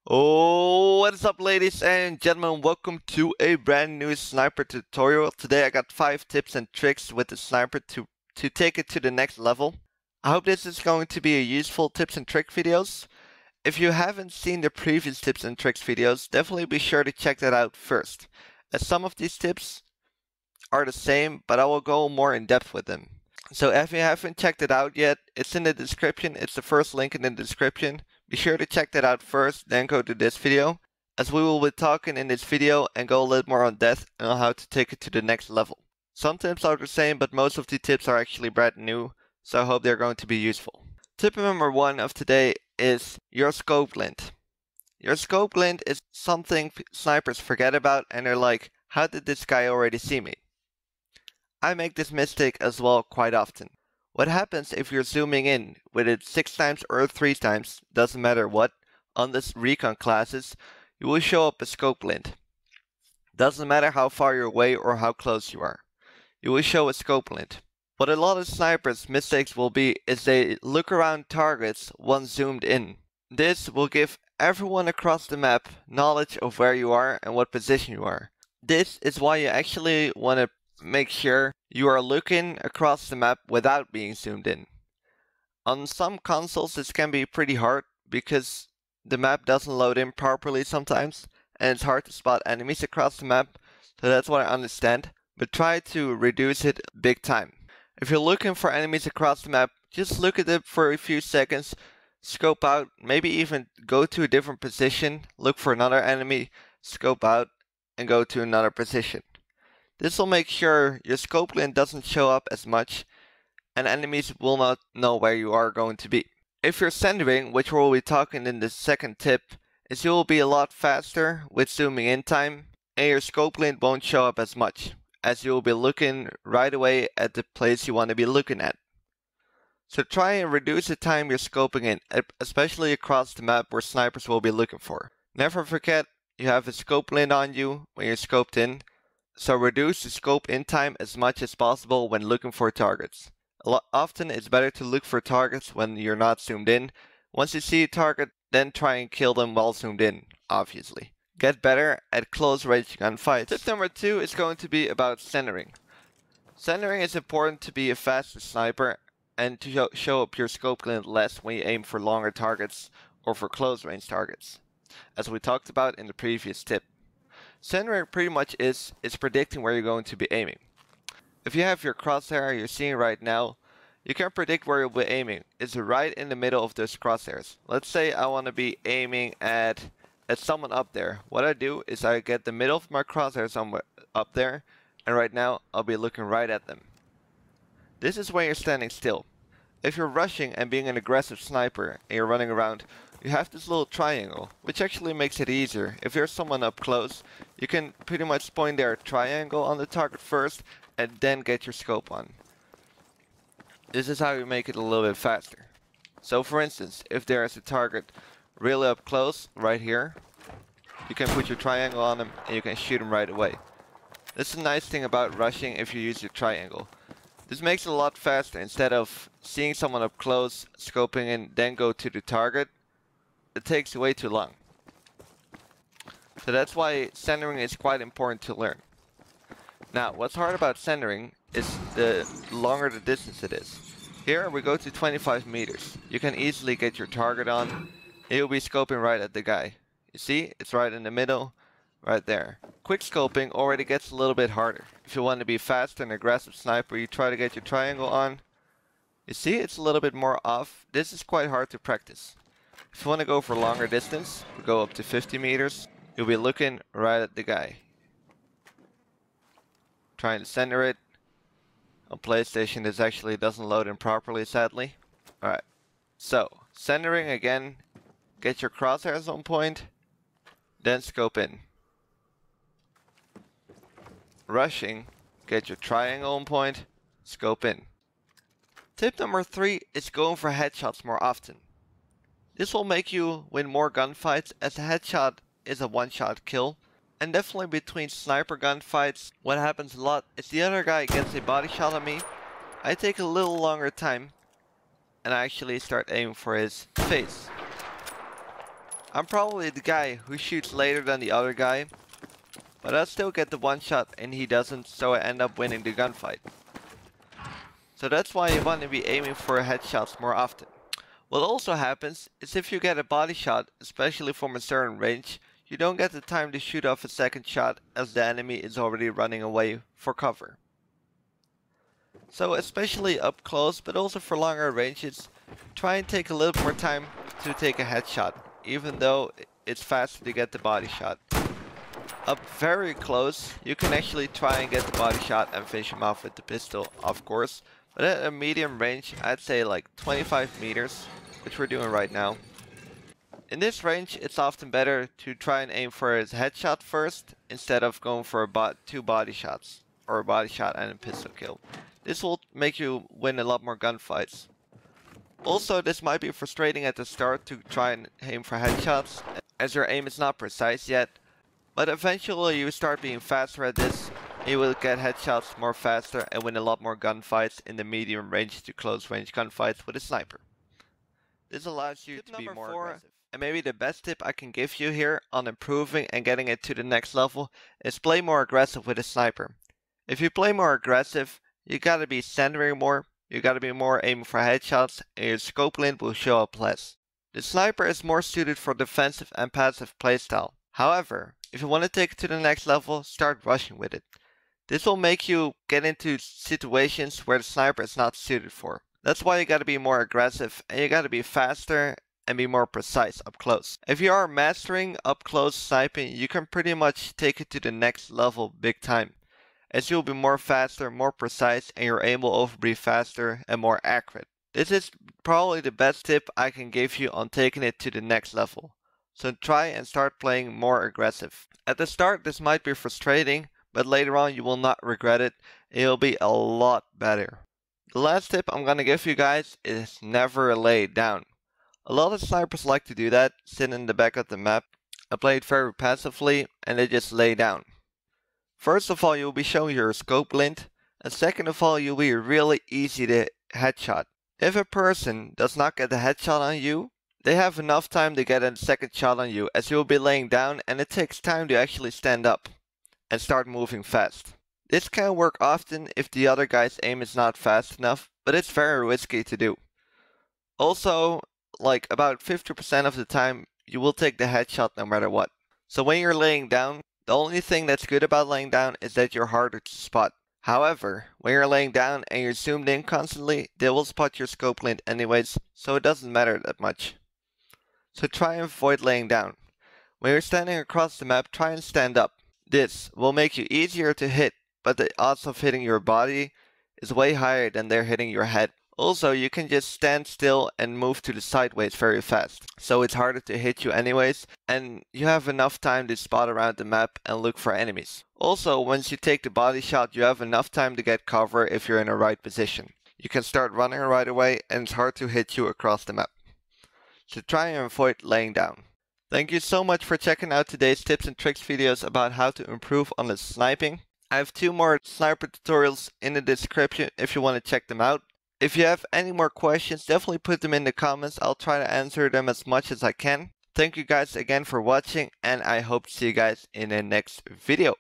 Oh, what is up, ladies and gentlemen? Welcome to a brand new sniper tutorial. Today I got 5 tips and tricks with the sniper to take it to the next level. I hope this is going to be a useful tips and trick videos. If you haven't seen the previous tips and tricks videos, definitely be sure to check that out first, as some of these tips are the same, but I will go more in depth with them. So if you haven't checked it out yet, it's in the description. It's the first link in the description. Be sure to check that out first, then go to this video, as we will be talking in this video and go a little more in depth on how to take it to the next level. Some tips are the same, but most of the tips are actually brand new, so I hope they're going to be useful. Tip number 1 of today is your scope glint. Your scope glint is something snipers forget about, and they're like, how did this guy already see me? I make this mistake as well quite often. What happens if you're zooming in with it 6 times or 3 times, doesn't matter what, on this recon classes, you will show up a scope glint. Doesn't matter how far you're away or how close you are. You will show a scope glint. What a lot of snipers' mistakes will be is they look around targets once zoomed in. This will give everyone across the map knowledge of where you are and what position you are. This is why you actually want to make sure you are looking across the map without being zoomed in. On some consoles this can be pretty hard because the map doesn't load in properly sometimes and it's hard to spot enemies across the map, so that's what I understand, but try to reduce it big time. If you're looking for enemies across the map, just look at them for a few seconds, scope out, maybe even go to a different position, look for another enemy, scope out, and go to another position. This will make sure your scope glint doesn't show up as much and enemies will not know where you are going to be. If you're centering, which we'll be talking in the second tip, is you will be a lot faster with zooming in time and your scope glint won't show up as much, as you will be looking right away at the place you want to be looking at. So try and reduce the time you're scoping in, especially across the map where snipers will be looking for. Never forget you have a scope glint on you when you're scoped in, so reduce the scope in time as much as possible when looking for targets. Often it's better to look for targets when you're not zoomed in. Once you see a target, then try and kill them while zoomed in, obviously. Get better at close range gunfights. Tip number 2 is going to be about centering. Centering is important to be a faster sniper and to show up your scope glint less when you aim for longer targets or for close range targets, as we talked about in the previous tip. Centering pretty much is predicting where you're going to be aiming. If you have your crosshair you're seeing right now, you can predict where you'll be aiming. It's right in the middle of those crosshairs. Let's say I want to be aiming at someone up there. What I do is I get the middle of my crosshair somewhere up there, and right now I'll be looking right at them. This is when you're standing still. If you're rushing and being an aggressive sniper and you're running around, you have this little triangle, which actually makes it easier. If there's someone up close, you can pretty much point their triangle on the target first and then get your scope on. This is how you make it a little bit faster. So for instance, if there is a target really up close, right here, you can put your triangle on them and you can shoot them right away. This is a nice thing about rushing if you use your triangle. This makes it a lot faster. Instead of seeing someone up close, scoping in, then go to the target, it takes way too long. So that's why centering is quite important to learn. Now, what's hard about centering is the longer the distance it is. Here we go to 25 meters. You can easily get your target on, and you'll be scoping right at the guy. You see, it's right in the middle, right there. Quick scoping already gets a little bit harder. If you want to be fast and aggressive sniper, you try to get your triangle on. You see, it's a little bit more off. This is quite hard to practice. If you want to go for longer distance, we go up to 50 meters. You'll be looking right at the guy. Trying to center it. On PlayStation this actually doesn't load in properly, sadly. Alright, so centering again, get your crosshairs on point, then scope in. Rushing, get your triangle on point, scope in. Tip number 3 is going for headshots more often. This will make you win more gunfights, as a headshot is a one-shot kill. And definitely between sniper gunfights, what happens a lot is the other guy gets a body shot on me. I take a little longer time and I actually start aiming for his face. I'm probably the guy who shoots later than the other guy, but I still get the one shot and he doesn't, so I end up winning the gunfight. So that's why you want to be aiming for headshots more often. What also happens is if you get a body shot, especially from a certain range, you don't get the time to shoot off a second shot as the enemy is already running away for cover. So especially up close, but also for longer ranges, try and take a little more time to take a headshot, even though it's faster to get the body shot. Up very close, you can actually try and get the body shot and finish him off with the pistol, of course. But at a medium range, I'd say like 25 meters, which we're doing right now. In this range, it's often better to try and aim for his headshot first, instead of going for two body shots, or a body shot and a pistol kill. This will make you win a lot more gunfights. Also, this might be frustrating at the start to try and aim for headshots, as your aim is not precise yet. But eventually you start being faster at this, and you will get headshots more faster and win a lot more gunfights in the medium range to close range gunfights with a sniper. This allows you to be more aggressive. And maybe the best tip I can give you here on improving and getting it to the next level is play more aggressive with a sniper. If you play more aggressive, you gotta be centering more, you gotta be more aiming for headshots, and your scope glint will show up less. The sniper is more suited for defensive and passive playstyle. However, if you want to take it to the next level, start rushing with it. This will make you get into situations where the sniper is not suited for. That's why you gotta be more aggressive and you gotta be faster and be more precise up close. If you are mastering up close sniping, you can pretty much take it to the next level big time, as you'll be more faster, more precise, and your aim will also be faster and more accurate. This is probably the best tip I can give you on taking it to the next level. So try and start playing more aggressive. At the start this might be frustrating, but later on you will not regret it. It'll be a lot better. The last tip I'm gonna give you guys is never lay down. A lot of snipers like to do that, sit in the back of the map, and play it very passively, and they just lay down. First of all, you'll be showing your scope glint, and second of all, you'll be really easy to headshot. If a person does not get a headshot on you, they have enough time to get a second shot on you, as you'll be laying down and it takes time to actually stand up and start moving fast. This can work often if the other guy's aim is not fast enough, but it's very risky to do. Also, like about 50% of the time, you will take the headshot no matter what. So when you're laying down, the only thing that's good about laying down is that you're harder to spot. However, when you're laying down and you're zoomed in constantly, they will spot your scope glint anyways, so it doesn't matter that much. So try and avoid laying down. When you're standing across the map, try and stand up. This will make you easier to hit, but the odds of hitting your body is way higher than they're hitting your head. Also, you can just stand still and move to the sideways very fast, so it's harder to hit you anyways, and you have enough time to spot around the map and look for enemies. Also, once you take the body shot, you have enough time to get cover if you're in the right position. You can start running right away, and it's hard to hit you across the map. So try and avoid laying down. Thank you so much for checking out today's tips and tricks videos about how to improve on the sniping. I have 2 more sniper tutorials in the description if you want to check them out. If you have any more questions, definitely put them in the comments. I'll try to answer them as much as I can. Thank you guys again for watching, and I hope to see you guys in the next video.